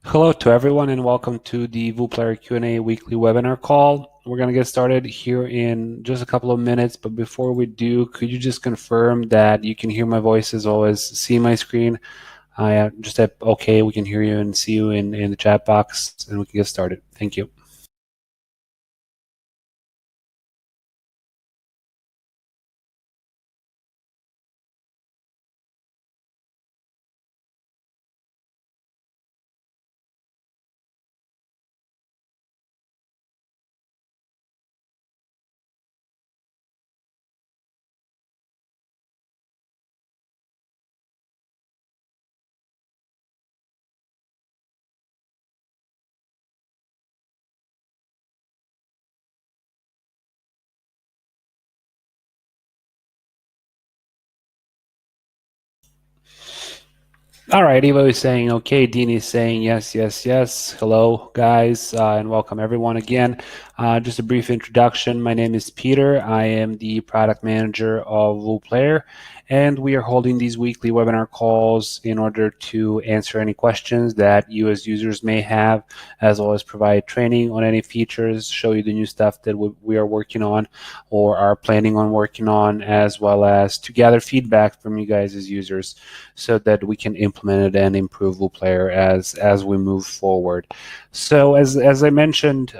Hello to everyone and welcome to the WooPlayer Q&A weekly webinar call. We're going to get started here in just a couple of minutes, but before we do, could you just confirm that you can hear my voice as well as see my screen? Just type OK, we can hear you and see you in the chat box, and we can get started. Thank you. All right, Evo is saying okay. Dean is saying yes, yes, yes. Hello, guys, and welcome everyone again. Just a brief introduction. My name is Peter. I am the product manager of WooPlayer, and we are holding these weekly webinar calls in order to answer any questions that you as users may have, as well as provide training on any features, show you the new stuff that we are working on or are planning on working on, as well as to gather feedback from you guys as users so that we can implement it and improve WooPlayer as we move forward. So as I mentioned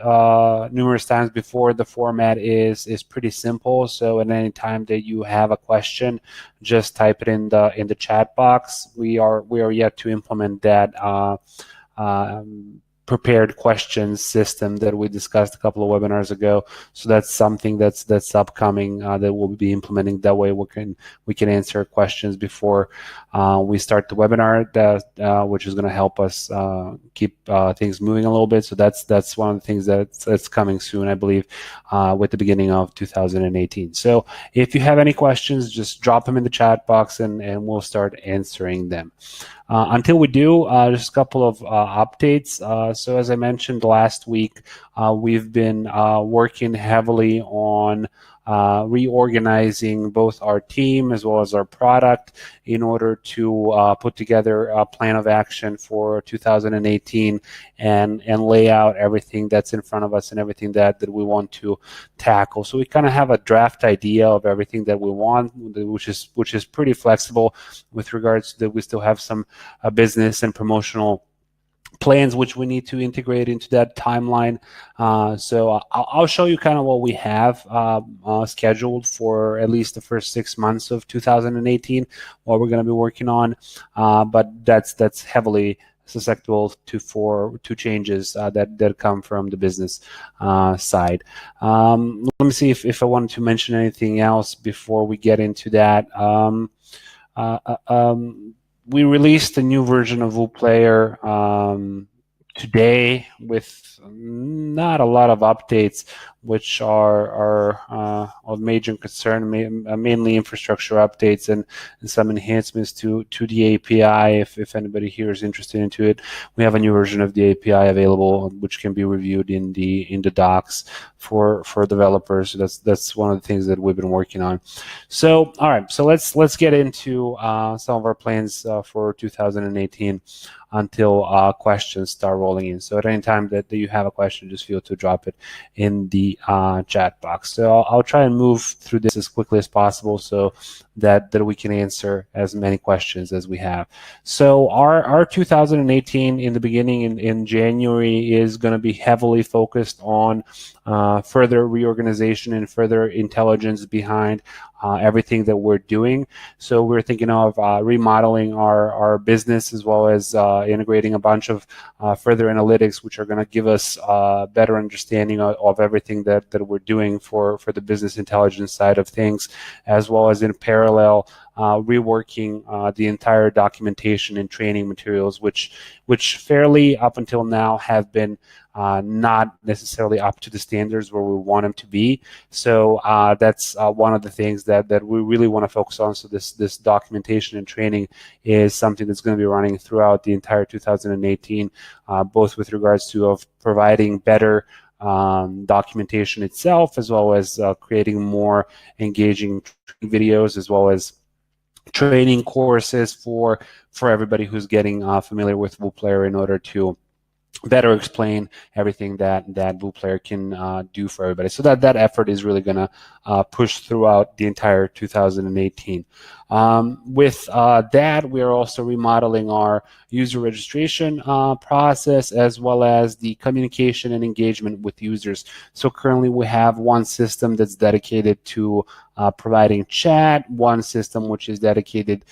numerous times before, the format is pretty simple. So at any time that you have a question, just type it in the chat box. We are yet to implement that prepared questions system that we discussed a couple of webinars ago. So that's something that's upcoming that we'll be implementing. That way we can answer questions before we start the webinar, which is going to help us keep things moving a little bit. So that's one of the things that's coming soon, I believe, with the beginning of 2018. So if you have any questions, just drop them in the chat box and we'll start answering them. Until we do, just a couple of updates. So as I mentioned last week, we've been working heavily on reorganizing both our team as well as our product in order to put together a plan of action for 2018 and lay out everything that's in front of us and everything that we want to tackle. So we kind of have a draft idea of everything that we want, which is pretty flexible with regards to that. We still have some business and promotional plans which we need to integrate into that timeline. So I'll show you kind of what we have scheduled for at least the first 6 months of 2018, what we're going to be working on, but that's heavily susceptible to changes that come from the business side. Let me see if I wanted to mention anything else before we get into that. We released a new version of WooPlayer today with not a lot of updates, which are of major concern, mainly infrastructure updates and some enhancements to the API. If anybody here is interested into it, we have a new version of the API available, which can be reviewed in the docs for developers. So that's one of the things that we've been working on. So all right, so let's get into some of our plans for 2018 until questions start rolling in. So at any time that you have a question, just feel to drop it in the chat box. So I'll try and move through this as quickly as possible so that we can answer as many questions as we have. So our 2018 in the beginning in January is going to be heavily focused on further reorganization and further intelligence behind everything that we're doing. So we're thinking of remodeling our business as well as integrating a bunch of further analytics, which are going to give us better understanding of everything that we're doing for the business intelligence side of things, as well as in parallel reworking the entire documentation and training materials, which fairly up until now have been not necessarily up to the standards where we want them to be. So that's one of the things that we really want to focus on. So this documentation and training is something that's going to be running throughout the entire 2018, both with regards to of providing better documentation itself, as well as creating more engaging videos, as well as training courses for everybody who's getting familiar with WooPlayer in order to better explain everything that WooPlayer can do for everybody. So that effort is really going to push throughout the entire 2018. With that, we are also remodeling our user registration process, as well as the communication and engagement with users. So currently we have one system that's dedicated to providing chat, one system which is dedicated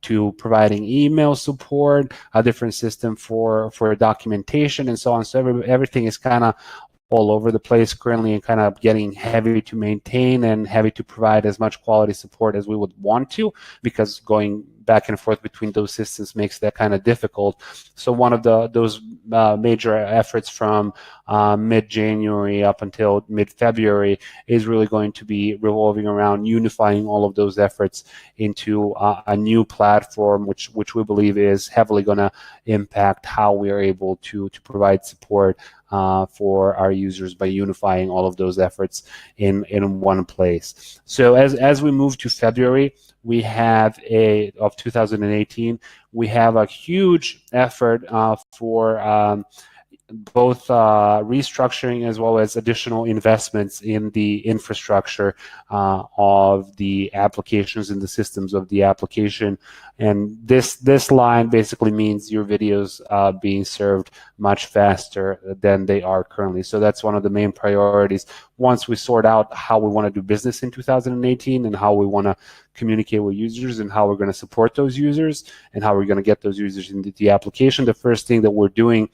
to providing email support, a different system for documentation, and so on. So everything is kind of all over the place currently, and kind of getting heavy to maintain and heavy to provide as much quality support as we would want to, because going back and forth between those systems makes that kind of difficult. So one of those major efforts from mid-January up until mid-February is really going to be revolving around unifying all of those efforts into a new platform, which we believe is heavily going to impact how we are able to provide support for our users by unifying all of those efforts in one place. So as we move to February, we have of 2018, we have a huge effort for both restructuring as well as additional investments in the infrastructure of the applications and the systems of the application. And this line basically means your videos being served much faster than they are currently. So that's one of the main priorities. Once we sort out how we want to do business in 2018 and how we want to communicate with users and how we're going to support those users and how we're going to get those users into the application, the first thing that we're doing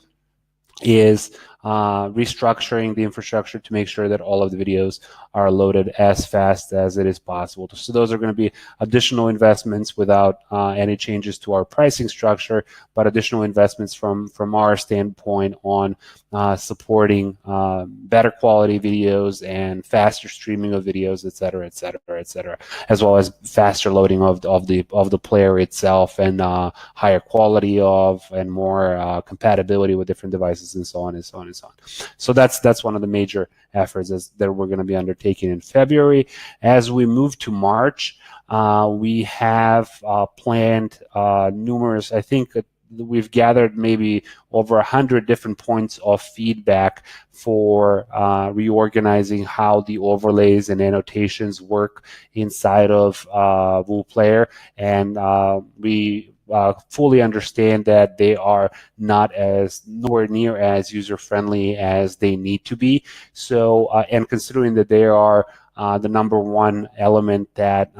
is restructuring the infrastructure to make sure that all of the videos are loaded as fast as it is possible. So those are going to be additional investments without any changes to our pricing structure, but additional investments from our standpoint on supporting better quality videos and faster streaming of videos, et cetera, et cetera, et cetera, as well as faster loading of the player itself, and higher quality of and more compatibility with different devices, and so on and so on and so on. So that's one of the major efforts that we're going to be undertaking in February. As we move to March, we have planned numerous, I think we've gathered maybe over 100 different points of feedback for reorganizing how the overlays and annotations work inside of WooPlayer, and we fully understand that they are nowhere near as user-friendly as they need to be. So, and considering that they are the number one element that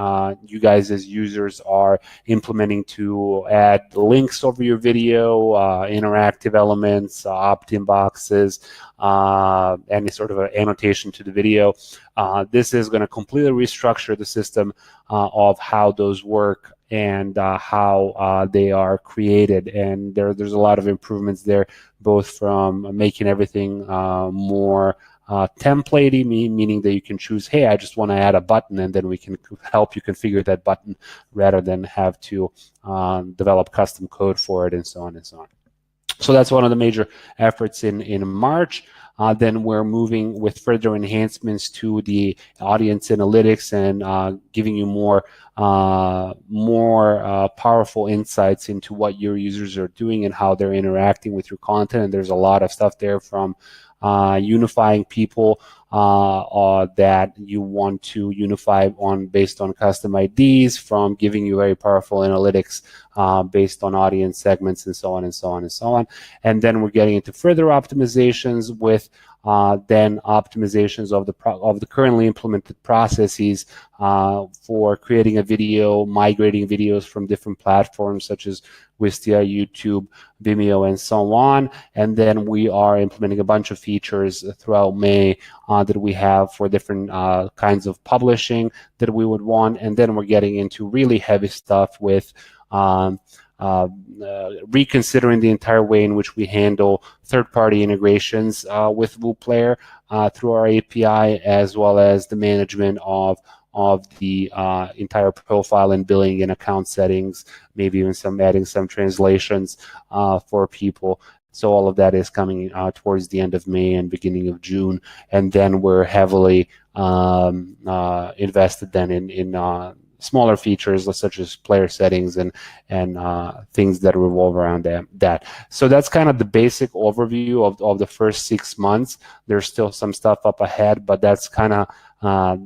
you guys as users are implementing to add links over your video, interactive elements, opt-in boxes, any sort of an annotation to the video. This is going to completely restructure the system of how those work and how they are created. And there's a lot of improvements there, both from making everything more templatey, meaning that you can choose, hey, I just want to add a button, and then we can help you configure that button rather than have to develop custom code for it, and so on and so on. So that's one of the major efforts in March. Then we're moving with further enhancements to the audience analytics and giving you more powerful insights into what your users are doing and how they're interacting with your content. And there's a lot of stuff there, from unifying people that you want to unify based on custom IDs, from giving you very powerful analytics based on audience segments, and so on and so on and so on. And then we're getting into further optimizations with then optimizations of the currently implemented processes for creating a video, migrating videos from different platforms such as Wistia, YouTube, Vimeo, and so on. And then we are implementing a bunch of features throughout May that we have for different kinds of publishing that we would want. And then we're getting into really heavy stuff with reconsidering the entire way in which we handle third-party integrations with WooPlayer through our API, as well as the management of the entire profile and billing and account settings, maybe even adding some translations for people. So all of that is coming towards the end of May and beginning of June, and then we're heavily invested then in smaller features such as player settings and things that revolve around that. So that's kind of the basic overview of the first 6 months. There's still some stuff up ahead, but that's kind of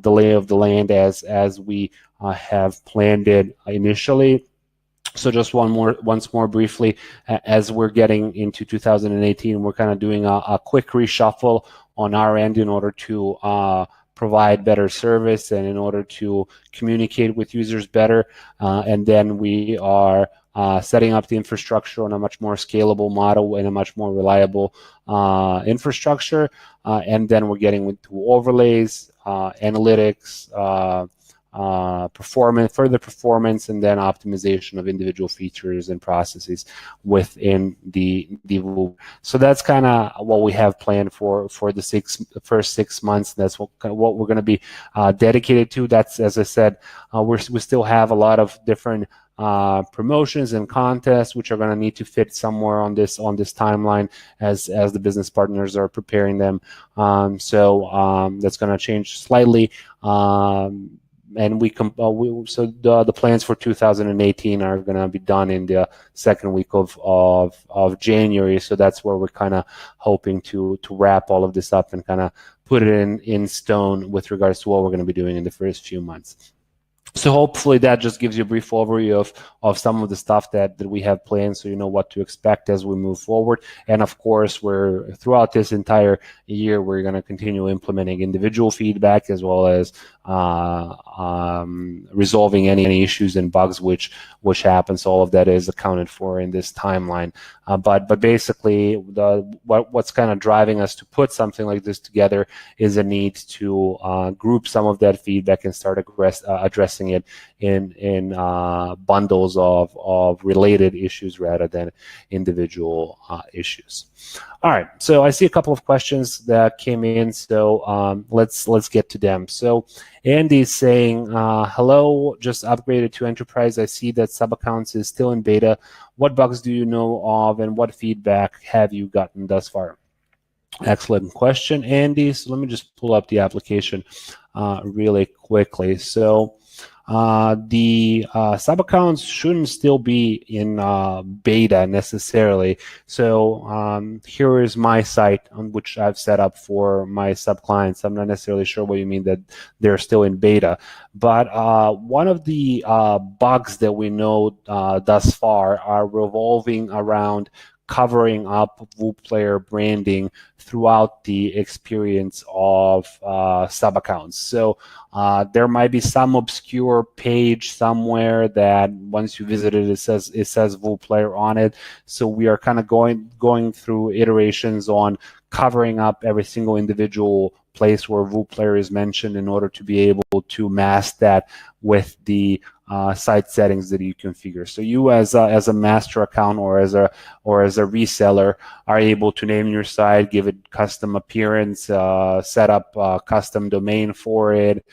the lay of the land as we have planned it initially. So just once more briefly, as we're getting into 2018, we're kind of doing a quick reshuffle on our end in order to provide better service and in order to communicate with users better. And then we are setting up the infrastructure on a much more scalable model and a much more reliable infrastructure. And then we're getting into overlays, analytics, further performance, and then optimization of individual features and processes within the Wrapup. So that's kind of what we have planned for the first 6 months. That's what we're going to be dedicated to. That's, as I said, we still have a lot of different promotions and contests which are going to need to fit somewhere on this timeline as the business partners are preparing them. So that's going to change slightly. And so the plans for 2018 are going to be done in the second week of January. So that's where we're kind of hoping to wrap all of this up and kind of put it in stone with regards to what we're going to be doing in the first few months. So hopefully that just gives you a brief overview of some of the stuff that we have planned, so you know what to expect as we move forward. And of course, throughout this entire year, we're going to continue implementing individual feedback as well as resolving any issues and bugs which happen. So all of that is accounted for in this timeline. But basically, what's kind of driving us to put something like this together is a need to group some of that feedback and start addressing it in bundles of related issues rather than individual issues. All right, so I see a couple of questions that came in, so let's get to them. So Andy's saying, hello, just upgraded to Enterprise. I see that SubAccounts is still in beta. What bugs do you know of, and what feedback have you gotten thus far? Excellent question, Andy. So let me just pull up the application really quickly. So the SubAccounts shouldn't still be in beta necessarily. So here is my site on which I've set up for my sub clients. I'm not necessarily sure what you mean that they're still in beta, but one of the bugs that we know thus far are revolving around covering up Wrapup player branding throughout the experience of SubAccounts. So there might be some obscure page somewhere that once you visit it, it says Wrapup player on it. So we are kind of going through iterations on covering up every single individual place where Wrapup player is mentioned in order to be able to mask that with the site settings that you configure. So you as a master account or as a reseller are able to name your site, give it custom appearance, set up a custom domain for it,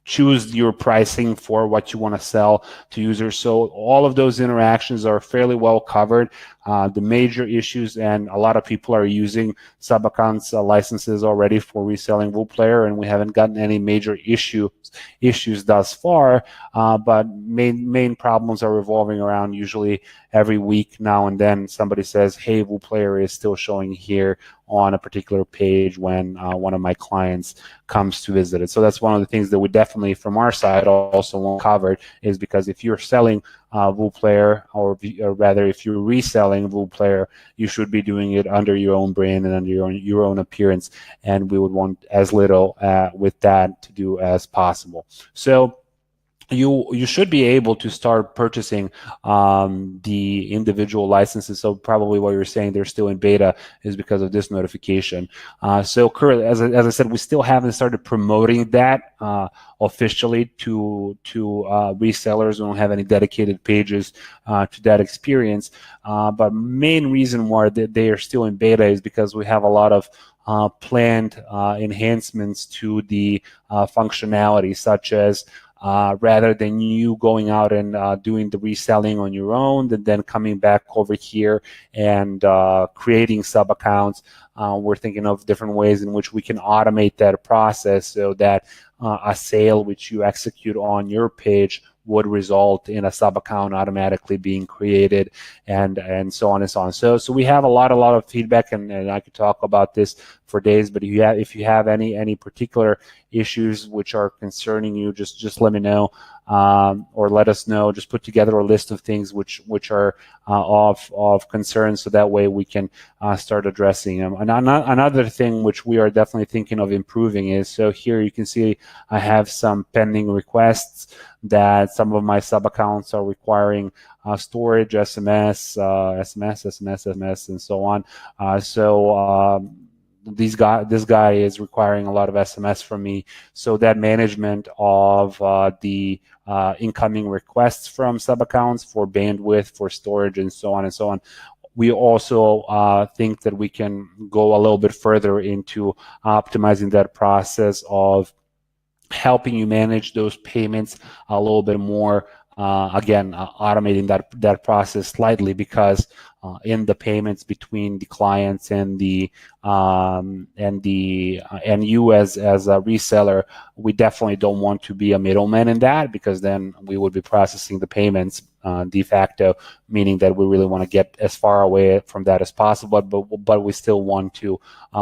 choose your pricing for what you want to sell to users. So all of those interactions are fairly well covered. The major issues, and a lot of people are using SubAccounts licenses already for reselling Wrapup player, and we haven't gotten any major issues thus far. But main problems are revolving around usually every week now and then somebody says, hey, Wrapup player is still showing here on a particular page when one of my clients comes to visit it. So that's one of the things that we definitely from our side also want covered, is because if you're selling Wrapup player, or rather if you're reselling Wrapup player, you should be doing it under your own brand and under your own appearance, and we would want as little with that to do as possible. So you should be able to start purchasing the individual licenses. So probably what you're saying they're still in beta is because of this notification. So currently, as I said, we still haven't started promoting that officially to resellers. We don't have any dedicated pages to that experience. But main reason why they are still in beta is because we have a lot of planned enhancements to the functionality, such as rather than you going out and doing the reselling on your own and then coming back over here and creating sub-accounts. We're thinking of different ways in which we can automate that process so that a sale which you execute on your page would result in a sub-account automatically being created, and so on and so on. So we have a lot of feedback, and I could talk about this for days. But if you have any particular issues which are concerning you, just let me know, or let us know. Just put together a list of things which are of concern, so that way we can start addressing them. And another thing which we are definitely thinking of improving is, so here you can see I have some pending requests that some of my sub accounts are requiring storage, SMS, and so on. This guy is requiring a lot of SMS from me, so that management of the incoming requests from sub accounts for bandwidth, for storage, and so on and so on. We also think that we can go a little bit further into optimizing that process of helping you manage those payments a little bit more. Again, automating that process slightly, because in the payments between the clients and you as a reseller, we definitely don't want to be a middleman in that, because then we would be processing the payments de facto, meaning that we really want to get as far away from that as possible, but we still want to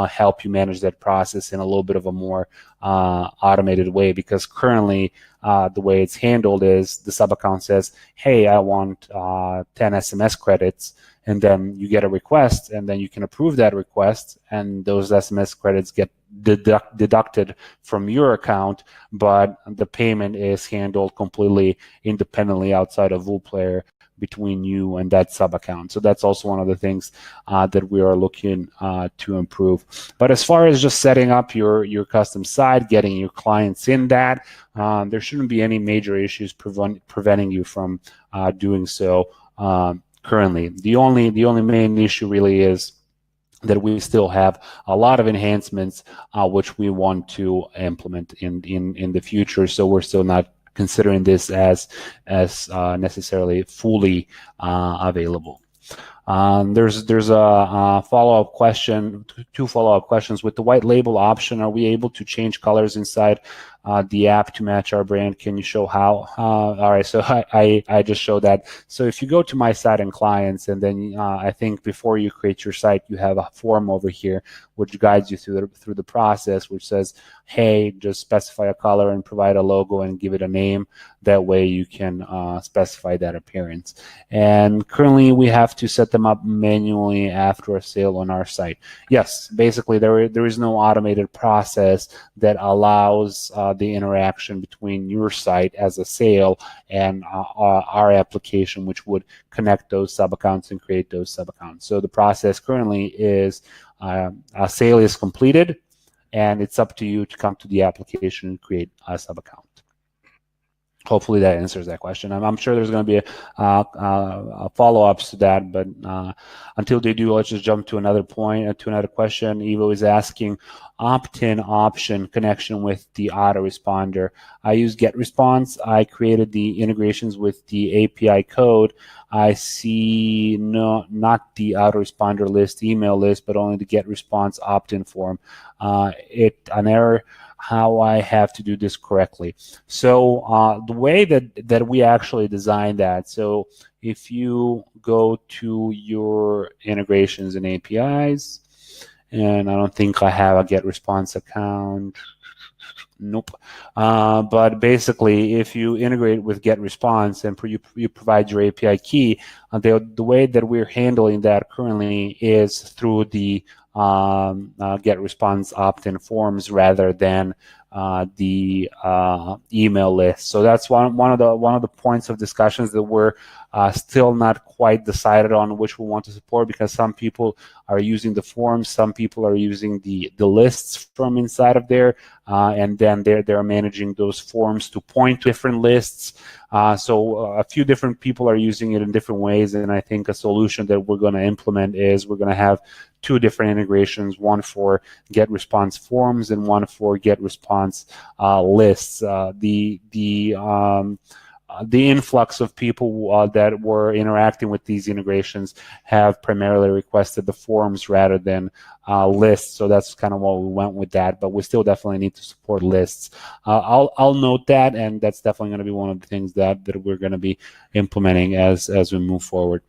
help you manage that process in a little bit of a more automated way, because currently the way it's handled is the sub-account says, hey, I want 10 SMS credits, and then you get a request, and then you can approve that request, and those SMS credits get deducted from your account, but the payment is handled completely independently outside of WooPlayer between you and that sub account. So that's also one of the things that we are looking to improve. But as far as just setting up your custom site, getting your clients in that, there shouldn't be any major issues preventing you from doing so currently. The only main issue really is that we still have a lot of enhancements which we want to implement in the future. So we're still not considering this as necessarily fully available. There's a follow-up question, two follow-up questions. With the white label option, are we able to change colors inside the app to match our brand? Can you show how? All right, so I just showed that. So if you go to my site and clients, and then I think before you create your site, you have a form over here which guides you through the process, which says, hey, just specify a color and provide a logo and give it a name. That way you can specify that appearance. And currently we have to set them up manually after a sale on our site. Yes, basically there is no automated process that allows the interaction between your site as a sale and our application, which would connect those sub-accounts and create those sub-accounts. So the process currently is a sale is completed, and it's up to you to come to the application and create a sub-account. Hopefully that answers that question. I'm sure there's going to be a follow-ups to that, but until they do, let's just jump to another point, to another question. Evo is asking, opt-in option connection with the autoresponder. I use GetResponse. I created the integrations with the API code. I see not the autoresponder list, email list, but only the GetResponse opt-in form. An error. How I have to do this correctly. So the way that we actually designed that, so if you go to your integrations and APIs, and I don't think I have a GetResponse account. Nope. But basically, if you integrate with GetResponse and you provide your API key, the way that we're handling that currently is through the GetResponse opt-in forms rather than the email list. So that's one of the points of discussions that we're still not quite decided on which we want to support, because some people are using the forms, some people are using the lists from inside of there, and then they're managing those forms to point to different lists. So a few different people are using it in different ways, and I think a solution that we're going to implement is we're going to have two different integrations, one for get response forms and one for get response lists. The influx of people that were interacting with these integrations have primarily requested the forms rather than lists, so that's kind of why we went with that. But we still definitely need to support lists. I'll note that, and that's definitely going to be one of the things that we're going to be implementing as we move forward.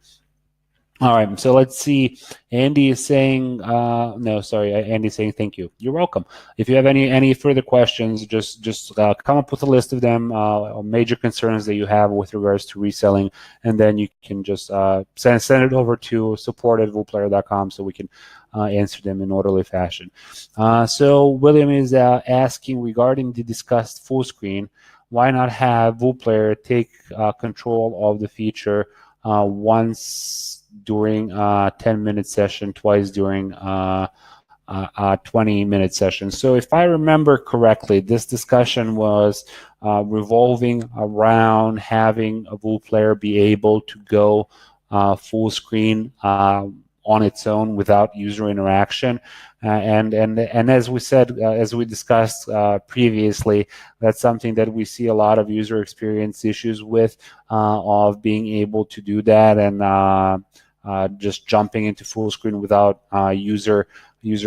All right, so let's see. Andy is saying, no, sorry, Andy's saying thank you. You're welcome. If you have any further questions, just come up with a list of them, major concerns that you have with regards to reselling, and then you can just send it over to support@woolplayer.com so we can answer them in orderly fashion. So William is asking regarding the discussed full screen, why not have WooPlayer take control of the feature once during a 10-minute session, twice during a 20-minute session. So if I remember correctly, this discussion was revolving around having a WooPlayer be able to go full screen on its own without user interaction. And as we said, as we discussed previously, that's something that we see a lot of user experience issues with, of being able to do that and just jumping into full screen without user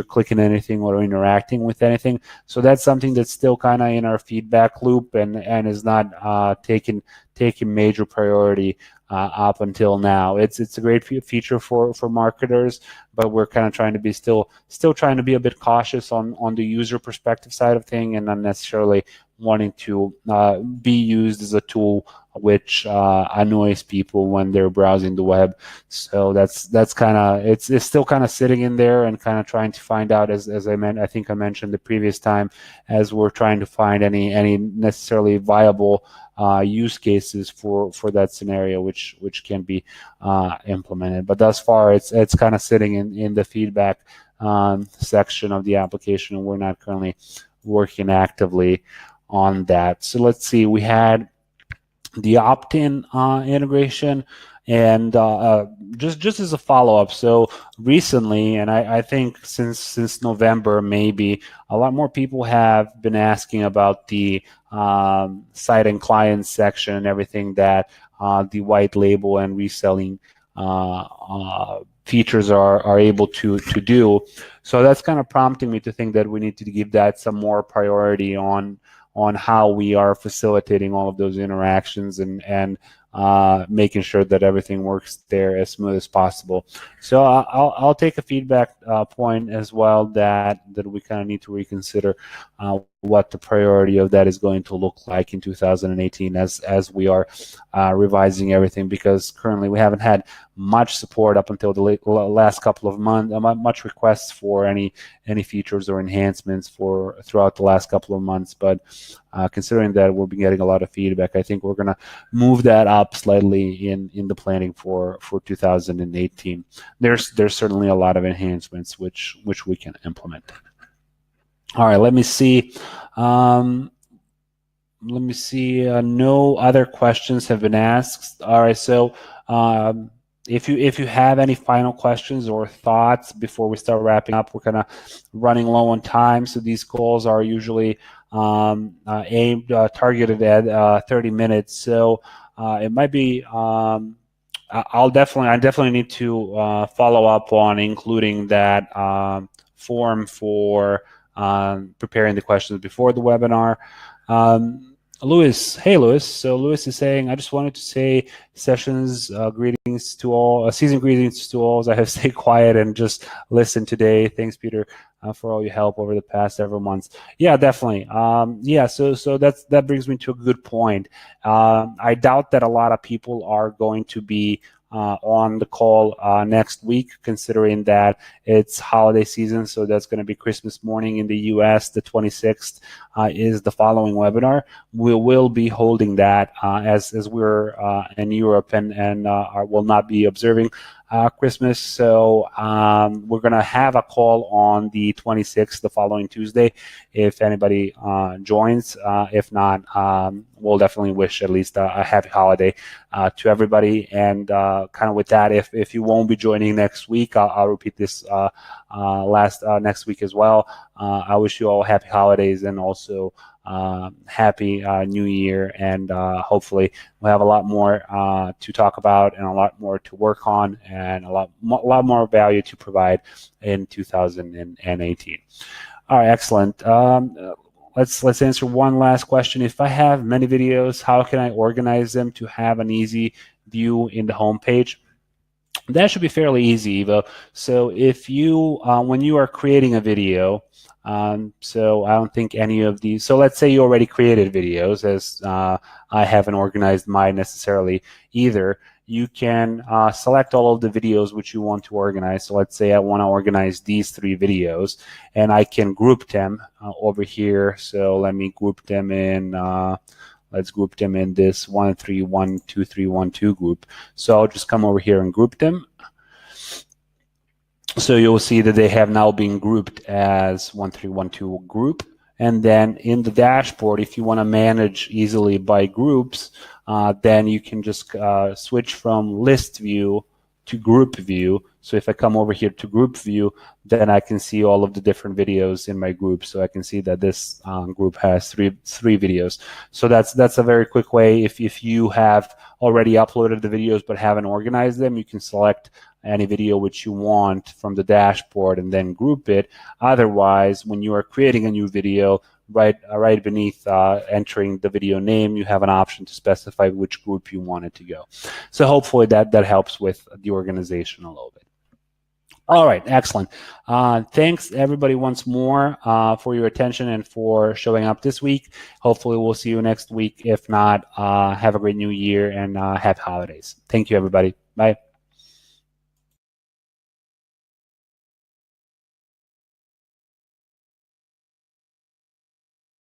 clicking anything or interacting with anything. So that's something that's still kind of in our feedback loop and is not taking major priority up until now. It's a great feature for marketers, but we're kind of trying to be still trying to be a bit cautious on the user perspective side of thing, and not necessarily wanting to be used as a tool which annoys people when they're browsing the web. So that's kind of it's still kind of sitting in there and kind of trying to find out, as I think I mentioned the previous time, as we're trying to find any necessarily viable use cases for that scenario which can be implemented. But thus far it's kind of sitting in the feedback section of the application, and we're not currently working actively on that. So let's see, we had the opt-in integration, and just as a follow-up, so recently, and I think since November maybe, a lot more people have been asking about the site and client section and everything that the white label and reselling features are able to do. So that's kind of prompting me to think that we need to give that some more priority on how we are facilitating all of those interactions and making sure that everything works there as smooth as possible. So I'll take a feedback point as well that we kind of need to reconsider what the priority of that is going to look like in 2018 as we are revising everything, because currently we haven't had much support up until the last couple of months, much requests for any features or enhancements throughout the last couple of months. But considering that we'll be getting a lot of feedback, I think we're going to move that up slightly in the planning for 2018. There's certainly a lot of enhancements which we can implement. All right, let me see. No other questions have been asked. All right, so if you have any final questions or thoughts before we start wrapping up, we're kind of running low on time, so these calls are usually targeted at 30 minutes. So it might be. I definitely need to follow up on including that form for preparing the questions before the webinar. Lewis, hey Lewis. So Lewis is saying, I just wanted to say sessions greetings to all, season greetings to all. I have stayed quiet and just listened today. Thanks, Peter, for all your help over the past several months. Yeah, definitely. Yeah, so that brings me to a good point. I doubt that a lot of people are going to be on the call next week, considering that it's holiday season. So that's going to be Christmas morning in the US. The 26th is the following webinar. We will be holding that as we're in Europe and will not be observing Christmas. So we're going to have a call on the 26th, the following Tuesday, if anybody joins. If not, we'll definitely wish at least a happy holiday to everybody. And kind of with that, if you won't be joining next week, I'll repeat this next week as well. I wish you all happy holidays and also happy new year, and hopefully we'll have a lot more to talk about and a lot more to work on and a lot more value to provide in 2018. All right, excellent. Let's answer one last question. If I have many videos, how can I organize them to have an easy view in the home page? That should be fairly easy, Ivo. So if you, when you are creating a video, so I don't think any of these, so let's say you already created videos, as I haven't organized mine necessarily either. You can select all of the videos which you want to organize. So let's say I want to organize these 3 videos, and I can group them over here. So let me group them in, let's group them in this 1, 3, 1, 2, 3, 1, 2 group. So I'll just come over here and group them. So you'll see that they have now been grouped as 1, 3, 1, 2 group. And then in the dashboard, if you want to manage easily by groups, then you can just switch from list view to group view. So if I come over here to group view, then I can see all of the different videos in my group. So I can see that this group has three videos. So that's a very quick way. If you have already uploaded the videos but haven't organized them, you can select any video which you want from the dashboard and then group it. Otherwise, when you are creating a new video, right beneath entering the video name, you have an option to specify which group you want it to go. So hopefully that helps with the organization a little bit. All right, excellent. Thanks everybody once more for your attention and for showing up this week. Hopefully we'll see you next week. If not, have a great new year and happy holidays. Thank you, everybody. Bye.